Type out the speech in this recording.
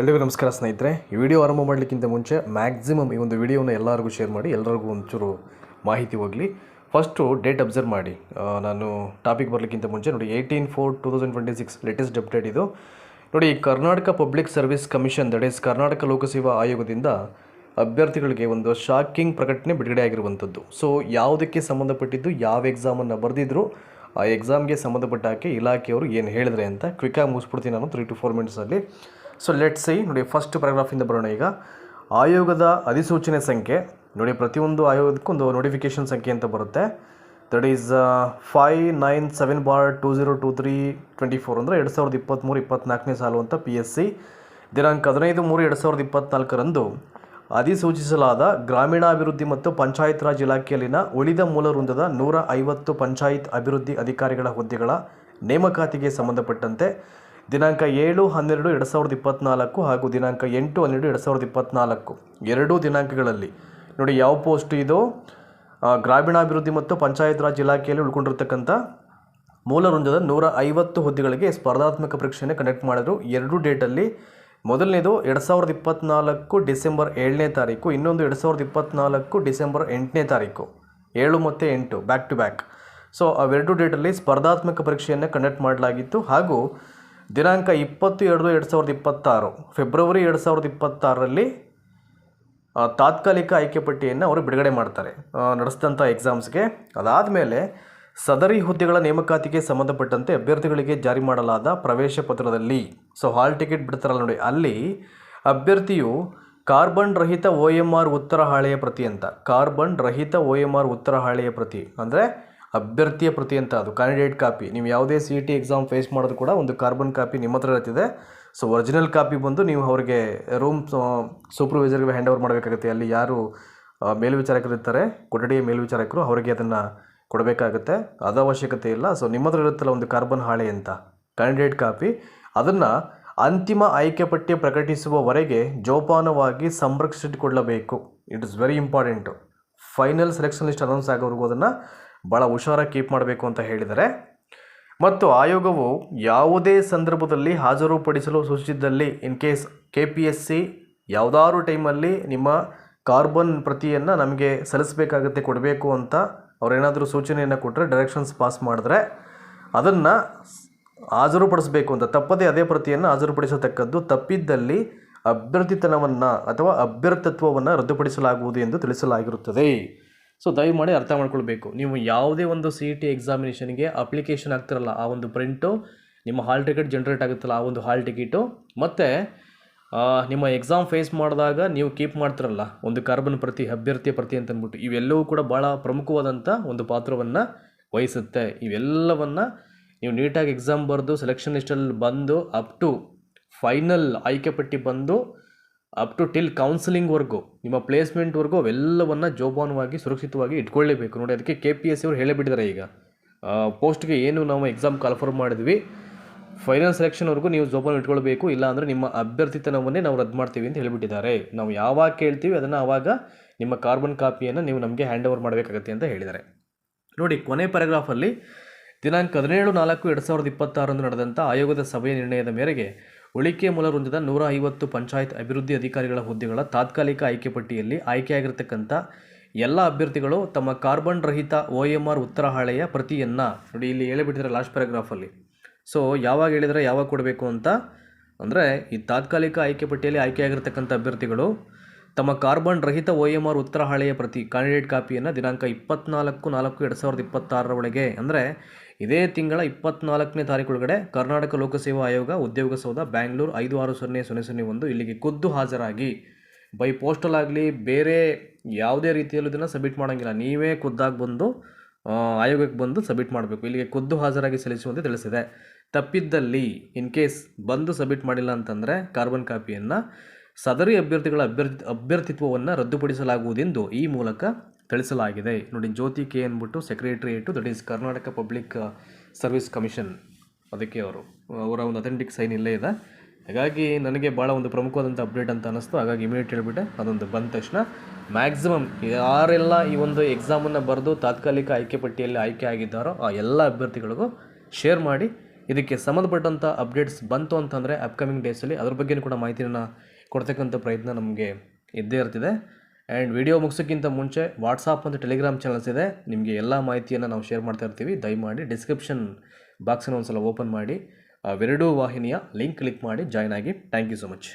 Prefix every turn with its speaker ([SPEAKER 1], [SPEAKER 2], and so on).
[SPEAKER 1] ಎಲ್ರಿಗೂ ನಮಸ್ಕಾರ ಸ್ನೇಹಿತರೆ. ಈ ವಿಡಿಯೋ ಆರಂಭ ಮಾಡಲಿಕ್ಕಿಂತ ಮುಂಚೆ ಮ್ಯಾಕ್ಸಿಮಮ್ ಈ ಒಂದು ವಿಡಿಯೋನ ಎಲ್ಲರಿಗೂ ಶೇರ್ ಮಾಡಿ, ಎಲ್ಲರಿಗೂ ಒಂಚೂರು ಮಾಹಿತಿ ಹೋಗಲಿ. ಫಸ್ಟು ಡೇಟ್ ಅಬ್ಸರ್ವ್ ಮಾಡಿ. ನಾನು ಟಾಪಿಕ್ ಬರಲಿಕ್ಕಿಂತ ಮುಂಚೆ ನೋಡಿ 18/4/2026 ಲೇಟೆಸ್ಟ್ ಅಪ್ಡೇಟ್ ಇದು ನೋಡಿ. Karnataka public service commission, that is Karnataka ಲೋಕಸೇವಾ ಆಯೋಗದಿಂದ ಅಭ್ಯರ್ಥಿಗಳಿಗೆ ಒಂದು ಶಾಕಿಂಗ್ ಪ್ರಕಟಣೆ ಬಿಡುಗಡೆ ಆಗಿರುವಂಥದ್ದು. ಸೊ ಯಾವುದಕ್ಕೆ ಸಂಬಂಧಪಟ್ಟಿದ್ದು, ಯಾವ ಎಕ್ಸಾಮನ್ನು ಬರೆದಿದ್ರು, ಆ ಎಕ್ಸಾಮ್ಗೆ ಸಂಬಂಧಪಟ್ಟ ಹಾಕಿ ಇಲಾಖೆಯವರು ಏನು ಹೇಳಿದ್ರೆ ಅಂತ ಕ್ವಿಕ್ಕಾಗಿ ಮುಗಿಸ್ಬಿಡ್ತೀನಿ ನಾನು 3 to 4 ಮಿನಿಟ್ಸಲ್ಲಿ. ಸೊ ಲೆಟ್ಸ್ ಸಿ ನೋಡಿ, ಫಸ್ಟ್ ಪ್ಯಾರಾಗ್ರಾಫಿಂದ ಬರೋಣ. ಈಗ ಆಯೋಗದ ಅಧಿಸೂಚನೆ ಸಂಖ್ಯೆ ನೋಡಿ, ಪ್ರತಿಯೊಂದು ಆಯೋಗದಕ್ಕೂ ಒಂದು ನೋಟಿಫಿಕೇಷನ್ ಸಂಖ್ಯೆ ಅಂತ ಬರುತ್ತೆ. ದಟ್ ಈಸ್ 597/2023-24 ಅಂದರೆ 2023-24ನೇ ಸಾಲು ಅಂತ PSC ದಿನಾಂಕ 15/3/2024ರಂದು ಅಧಿಸೂಚಿಸಲಾದ ಗ್ರಾಮೀಣಾಭಿವೃದ್ಧಿ ಮತ್ತು ಪಂಚಾಯತ್ ರಾಜ್ ಇಲಾಖೆಯಲ್ಲಿನ ಉಳಿದ ಮೂಲ ವೃಂದದ 150 ಪಂಚಾಯತ್ ಅಭಿವೃದ್ಧಿ ಅಧಿಕಾರಿಗಳ ಹುದ್ದೆಗಳ ನೇಮಕಾತಿಗೆ ಸಂಬಂಧಪಟ್ಟಂತೆ ದಿನಾಂಕ 7/12/2024 ಹಾಗೂ ದಿನಾಂಕ 8/12/2024 ಎರಡೂ ದಿನಾಂಕಗಳಲ್ಲಿ ನೋಡಿ ಯಾವ ಪೋಸ್ಟ್ ಇದು, ಗ್ರಾಮೀಣಾಭಿವೃದ್ಧಿ ಮತ್ತು ಪಂಚಾಯತ್ ರಾಜ್ ಇಲಾಖೆಯಲ್ಲಿ ಉಳ್ಕೊಂಡಿರ್ತಕ್ಕಂಥ ಮೂಲ ವೃಂದದ 150 ಹುದ್ದೆಗಳಿಗೆ ಸ್ಪರ್ಧಾತ್ಮಕ ಪರೀಕ್ಷೆಯನ್ನು ಕಂಡಕ್ಟ್ ಮಾಡಿದ್ರು. ಎರಡು ಡೇಟಲ್ಲಿ, ಮೊದಲನೇದು 2024 ಡಿಸೆಂಬರ್ 7ನೇ ತಾರೀಕು, ಇನ್ನೊಂದು 2024 ಡಿಸೆಂಬರ್ 8ನೇ ತಾರೀಕು, 7 ಮತ್ತು 8 ಬ್ಯಾಕ್ ಟು ಬ್ಯಾಕ್. ಸೊ ಅವೆರಡು ಡೇಟಲ್ಲಿ ಸ್ಪರ್ಧಾತ್ಮಕ ಪರೀಕ್ಷೆಯನ್ನು ಕಂಡಕ್ಟ್ ಮಾಡಲಾಗಿತ್ತು. ಹಾಗೂ ದಿನಾಂಕ 20/2/2026 ಫೆಬ್ರವರಿ 2026ರಲ್ಲಿ ತಾತ್ಕಾಲಿಕ ಆಯ್ಕೆ ಪಟ್ಟಿಯನ್ನು ಅವರು ಬಿಡುಗಡೆ ಮಾಡ್ತಾರೆ ನಡೆಸಿದಂಥ ಎಕ್ಸಾಮ್ಸ್ಗೆ. ಅದಾದಮೇಲೆ ಸದರಿ ಹುದ್ದೆಗಳ ನೇಮಕಾತಿಗೆ ಸಂಬಂಧಪಟ್ಟಂತೆ ಅಭ್ಯರ್ಥಿಗಳಿಗೆ ಜಾರಿ ಮಾಡಲಾದ ಪ್ರವೇಶ ಪತ್ರದಲ್ಲಿ, ಸೊ ಹಾಲ್ ಟಿಕೆಟ್ ಬಿಡ್ತಾರಲ್ಲ ನೋಡಿ, ಅಲ್ಲಿ ಅಭ್ಯರ್ಥಿಯು ಕಾರ್ಬನ್ ರಹಿತ OMR ಉತ್ತರ ಹಾಳೆಯ ಪ್ರತಿ ಅಂತ, ಕಾರ್ಬನ್ ರಹಿತ OMR ಉತ್ತರ ಹಾಳೆಯ ಪ್ರತಿ ಅಂದರೆ ಅಭ್ಯರ್ಥಿಯ ಪ್ರತಿ ಅಂತ, ಅದು ಕ್ಯಾಂಡಿಡೇಟ್ ಕಾಪಿ. ನೀವು ಯಾವುದೇ CET ಎಕ್ಸಾಮ್ ಫೇಸ್ ಮಾಡೋದು ಕೂಡ ಒಂದು ಕಾರ್ಬನ್ ಕಾಪಿ ನಿಮ್ಮ ಹತ್ರ ಇರ್ತಿದೆ. ಸೊ ಒರಿಜಿನಲ್ ಕಾಪಿ ಬಂದು ನೀವು ಅವರಿಗೆ ರೂಮ್ ಸೂಪರ್ವೈಸರ್ಗೆ ಹ್ಯಾಂಡ್ ಓವರ್ ಮಾಡಬೇಕಾಗುತ್ತೆ. ಅಲ್ಲಿ ಯಾರು ಮೇಲ್ವಿಚಾರಕರು ಇರ್ತಾರೆ, ಕೊಠಡಿಯ ಮೇಲ್ವಿಚಾರಕರು, ಅವರಿಗೆ ಅದನ್ನು ಕೊಡಬೇಕಾಗುತ್ತೆ. ಅದು ಅವಶ್ಯಕತೆ ಇಲ್ಲ. ಸೊ ನಿಮ್ಮ ಹತ್ರ ಇರುತ್ತಲ್ಲ ಒಂದು ಕಾರ್ಬನ್ ಹಾಳೆ ಅಂತ ಕ್ಯಾಂಡಿಡೇಟ್ ಕಾಪಿ, ಅದನ್ನು ಅಂತಿಮ ಆಯ್ಕೆ ಪಟ್ಟಿ ಪ್ರಕಟಿಸುವವರೆಗೆ ಜೋಪಾನವಾಗಿ ಸಂರಕ್ಷಿಸಿಕೊಳ್ಳಬೇಕು. It is very important. Final selection list announce ಆಗೋವರೆಗೂ ಅದನ್ನು ಭಾಳ ಹುಷಾರಾಗಿ ಕೀಪ್ ಮಾಡಬೇಕು ಅಂತ ಹೇಳಿದ್ದಾರೆ. ಮತ್ತು ಆಯೋಗವು ಯಾವುದೇ ಸಂದರ್ಭದಲ್ಲಿ ಹಾಜರುಪಡಿಸಲು ಸೂಚಿಸಿದ್ದಲ್ಲಿ, ಇನ್ ಕೇಸ್ KPSC ಯಾವುದಾದ್ರು ಟೈಮಲ್ಲಿ ನಿಮ್ಮ ಕಾರ್ಬನ್ ಪ್ರತಿಯನ್ನು ನಮಗೆ ಸಲ್ಲಿಸಬೇಕಾಗುತ್ತೆ, ಕೊಡಬೇಕು ಅಂತ ಅವರೇನಾದರೂ ಸೂಚನೆಯನ್ನು ಕೊಟ್ಟರೆ, ಡೈರೆಕ್ಷನ್ಸ್ ಪಾಸ್ ಮಾಡಿದ್ರೆ ಅದನ್ನು ಹಾಜರುಪಡಿಸಬೇಕು ಅಂತ, ತಪ್ಪದೇ ಅದೇ ಪ್ರತಿಯನ್ನು ಹಾಜರುಪಡಿಸತಕ್ಕದ್ದು. ತಪ್ಪಿದ್ದಲ್ಲಿ ಅಭ್ಯರ್ಥಿತನವನ್ನು ಅಥವಾ ಅಭ್ಯರ್ಥತ್ವವನ್ನು ರದ್ದುಪಡಿಸಲಾಗುವುದು ಎಂದು ತಿಳಿಸಲಾಗಿರುತ್ತದೆ. ಸೊ ದಯಮಾಡಿ ಅರ್ಥ ಮಾಡ್ಕೊಳ್ಬೇಕು. ನೀವು ಯಾವುದೇ ಒಂದು CET ಎಕ್ಸಾಮಿನೇಷನ್ಗೆ ಅಪ್ಲಿಕೇಶನ್ ಆಗ್ತಿರಲ್ಲ, ಆ ಒಂದು ಪ್ರಿಂಟು, ನಿಮ್ಮ ಹಾಲ್ ಟಿಕೆಟ್ ಜನ್ರೇಟ್ ಆಗುತ್ತಲ್ಲ ಆ ಒಂದು ಹಾಲ್ ಟಿಕೆಟು, ಮತ್ತು ನಿಮ್ಮ ಎಕ್ಸಾಮ್ ಫೇಸ್ ಮಾಡಿದಾಗ ನೀವು ಕೀಪ್ ಮಾಡ್ತಿರಲ್ಲ ಒಂದು ಕಾರ್ಬನ್ ಪ್ರತಿ, ಅಭ್ಯರ್ಥಿಯ ಪ್ರತಿ ಅಂತ ಅಂದ್ಬಿಟ್ಟು, ಇವೆಲ್ಲವೂ ಕೂಡ ಭಾಳ ಪ್ರಮುಖವಾದಂಥ ಒಂದು ಪಾತ್ರವನ್ನು ವಹಿಸುತ್ತೆ. ಇವೆಲ್ಲವನ್ನು ನೀವು ನೀಟಾಗಿ ಎಕ್ಸಾಮ್ ಬರೆದು ಸೆಲೆಕ್ಷನ್ ಲಿಸ್ಟಲ್ಲಿ ಬಂದು ಅಪ್ ಟು ಫೈನಲ್ ಆಯ್ಕೆ ಪಟ್ಟಿ ಬಂದು ಅಪ್ ಟು ಟಿಲ್ ಕೌನ್ಸಿಲಿಂಗ್ವರೆಗೂ, ನಿಮ್ಮ ಪ್ಲೇಸ್ಮೆಂಟ್ವರೆಗೂ ಅವೆಲ್ಲವನ್ನು ಜೋಪಾನವಾಗಿ ಸುರಕ್ಷಿತವಾಗಿ ಇಟ್ಕೊಳ್ಳೇಬೇಕು ನೋಡಿ. ಅದಕ್ಕೆ KPSC ಅವರು ಹೇಳಿಬಿಟ್ಟಿದ್ದಾರೆ, ಈಗ ಪೋಸ್ಟ್ಗೆ ಏನು ನಾವು ಎಕ್ಸಾಮ್ ಕಾಲ್ಫರ್ಮ್ ಮಾಡಿದ್ವಿ, ಫೈನಲ್ ಸೆಲೆಕ್ಷನ್ವರೆಗೂ ನೀವು ಜೋಪಾನ ಇಟ್ಕೊಳ್ಬೇಕು, ಇಲ್ಲ ಅಂದರೆ ನಿಮ್ಮ ಅಭ್ಯರ್ಥಿತನವನ್ನೇ ನಾವು ರದ್ದು ಮಾಡ್ತೀವಿ ಅಂತ ಹೇಳಿಬಿಟ್ಟಿದ್ದಾರೆ. ನಾವು ಯಾವಾಗ ಕೇಳ್ತೀವಿ ಅದನ್ನು ಆವಾಗ ನಿಮ್ಮ ಕಾರ್ಬನ್ ಕಾಪಿಯನ್ನು ನೀವು ನಮಗೆ ಹ್ಯಾಂಡ್ ಓವರ್ ಮಾಡಬೇಕಾಗತ್ತೆ ಅಂತ ಹೇಳಿದ್ದಾರೆ ನೋಡಿ. ಕೊನೆ ಪ್ಯಾರಾಗ್ರಾಫಲ್ಲಿ ದಿನಾಂಕ 17/4/2026 ನಡೆದಂಥ ಆಯೋಗದ ಸಭೆಯ ನಿರ್ಣಯದ ಮೇರೆಗೆ ಉಳಿಕೆ ಮೂಲ ವೃಂದದ 150 ಪಂಚಾಯತ್ ಅಭಿವೃದ್ಧಿ ಅಧಿಕಾರಿಗಳ ಹುದ್ದೆಗಳ ತಾತ್ಕಾಲಿಕ ಆಯ್ಕೆ ಪಟ್ಟಿಯಲ್ಲಿ ಆಯ್ಕೆಯಾಗಿರ್ತಕ್ಕಂಥ ಎಲ್ಲ ಅಭ್ಯರ್ಥಿಗಳು ತಮ್ಮ ಕಾರ್ಬನ್ ರಹಿತ OMR ಉತ್ತರ ಹಾಳೆಯ ಪ್ರತಿಯನ್ನು ನೋಡಿ, ಇಲ್ಲಿ ಹೇಳಿಬಿಟ್ಟಿದ್ದಾರೆ ಲಾಸ್ಟ್ ಪ್ಯಾರಾಗ್ರಾಫಲ್ಲಿ. ಸೊ ಯಾವಾಗ ಹೇಳಿದರೆ ಯಾವಾಗ ಕೊಡಬೇಕು ಅಂತ ಅಂದರೆ, ಈ ತಾತ್ಕಾಲಿಕ ಆಯ್ಕೆ ಪಟ್ಟಿಯಲ್ಲಿ ಆಯ್ಕೆಯಾಗಿರ್ತಕ್ಕಂಥ ಅಭ್ಯರ್ಥಿಗಳು ತಮ್ಮ ಕಾರ್ಬನ್ ರಹಿತ OMR ಉತ್ತರ ಹಾಳೆಯ ಪ್ರತಿ ಕ್ಯಾಂಡಿಡೇಟ್ ಕಾಪಿಯನ್ನು ದಿನಾಂಕ 24/4/2026 ಒಳಗೆ, ಅಂದರೆ ಇದೇ ತಿಂಗಳ 24ನೇ ತಾರೀಕು ಒಳಗಡೆ ಕರ್ನಾಟಕ ಲೋಕಸೇವಾ ಆಯೋಗ, ಉದ್ಯೋಗ ಸೌಧ, ಬ್ಯಾಂಗ್ಳೂರು 560001 ಇಲ್ಲಿಗೆ ಖುದ್ದು ಹಾಜರಾಗಿ, ಬೈ ಪೋಸ್ಟಲ್ ಆಗಲಿ ಬೇರೆ ಯಾವುದೇ ರೀತಿಯಲ್ಲೂ ಇದನ್ನು ಸಬ್ಮಿಟ್ ಮಾಡೋಂಗಿಲ್ಲ, ನೀವೇ ಖುದ್ದಾಗಿ ಬಂದು ಆಯೋಗಕ್ಕೆ ಬಂದು ಸಬ್ಮಿಟ್ ಮಾಡಬೇಕು. ಇಲ್ಲಿಗೆ ಖುದ್ದು ಹಾಜರಾಗಿ ಸಲ್ಲಿಸುವಂತೆ ತಿಳಿಸಿದೆ. ತಪ್ಪಿದ್ದಲ್ಲಿ ಇನ್ ಕೇಸ್ ಬಂದು ಸಬ್ಮಿಟ್ ಮಾಡಿಲ್ಲ ಅಂತಂದರೆ ಕಾರ್ಬನ್ ಕಾಪಿಯನ್ನು ಸದರಿ ಅಭ್ಯರ್ಥಿಗಳ ಅಭ್ಯರ್ಥಿತ್ವವನ್ನು ರದ್ದುಪಡಿಸಲಾಗುವುದೆಂದು ಈ ಮೂಲಕ ತಿಳಿಸಲಾಗಿದೆ ನೋಡಿ. ಜ್ಯೋತಿ K ಅಂದ್ಬಿಟ್ಟು secretariat, that is Karnataka public service commission, ಅದಕ್ಕೆ ಅವರ ಒಂದು ಅಥೆಂಟಿಕ್ ಸೈನ್ ಇಲ್ಲೇ ಇದೆ. ಹಾಗಾಗಿ ನನಗೆ ಭಾಳ ಒಂದು ಪ್ರಮುಖವಾದಂಥ ಅಪ್ಡೇಟ್ ಅಂತ ಅನ್ನಿಸ್ತು. ಹಾಗಾಗಿ ಇಮಿಡಿಯೇಟ್ ಹೇಳಿಬಿಟ್ಟೆ. ಅದೊಂದು ಬಂದ ತಕ್ಷಣ ಮ್ಯಾಕ್ಸಿಮಮ್ ಯಾರೆಲ್ಲ ಈ ಒಂದು ಎಕ್ಸಾಮನ್ನು ಬರೆದು ತಾತ್ಕಾಲಿಕ ಆಯ್ಕೆ ಪಟ್ಟಿಯಲ್ಲಿ ಆಯ್ಕೆ ಆಗಿದ್ದಾರೋ ಆ ಎಲ್ಲ ಅಭ್ಯರ್ಥಿಗಳಿಗೂ ಶೇರ್ ಮಾಡಿ ಇದಕ್ಕೆ ಸಂಬಂಧಪಟ್ಟಂಥ ಅಪ್ಡೇಟ್ಸ್ ಬಂತು ಅಂತಂದರೆ ಅಪ್ಕಮಿಂಗ್ ಡೇಸಲ್ಲಿ ಅದ್ರ ಬಗ್ಗೆ ಕೂಡ ಮಾಹಿತಿಯನ್ನು ಕೊಡ್ತಕ್ಕಂಥ ಪ್ರಯತ್ನ ನಮಗೆ ಇದ್ದೇ ಇರ್ತಿದೆ. ಆ್ಯಂಡ್ ವಿಡಿಯೋ ಮುಗಿಸೋಕ್ಕಿಂತ ಮುಂಚೆ ವಾಟ್ಸಾಪ್ ಮತ್ತು ಟೆಲಿಗ್ರಾಮ್ ಚಾನಲ್ಸ್ ಇದೆ, ನಿಮಗೆ ಎಲ್ಲ ಮಾಹಿತಿಯನ್ನು ನಾವು ಶೇರ್ ಮಾಡ್ತಾ ಇರ್ತೀವಿ. ದಯಮಾಡಿ ಡಿಸ್ಕ್ರಿಪ್ಷನ್ ಬಾಕ್ಸನ್ನು ಒಂದು ಸಲ ಓಪನ್ ಮಾಡಿ ಅವೆರಡೂ ವಾಹಿನಿಯ ಲಿಂಕ್ ಕ್ಲಿಕ್ ಮಾಡಿ ಜಾಯ್ನ್ ಆಗಿ. Thank you so much.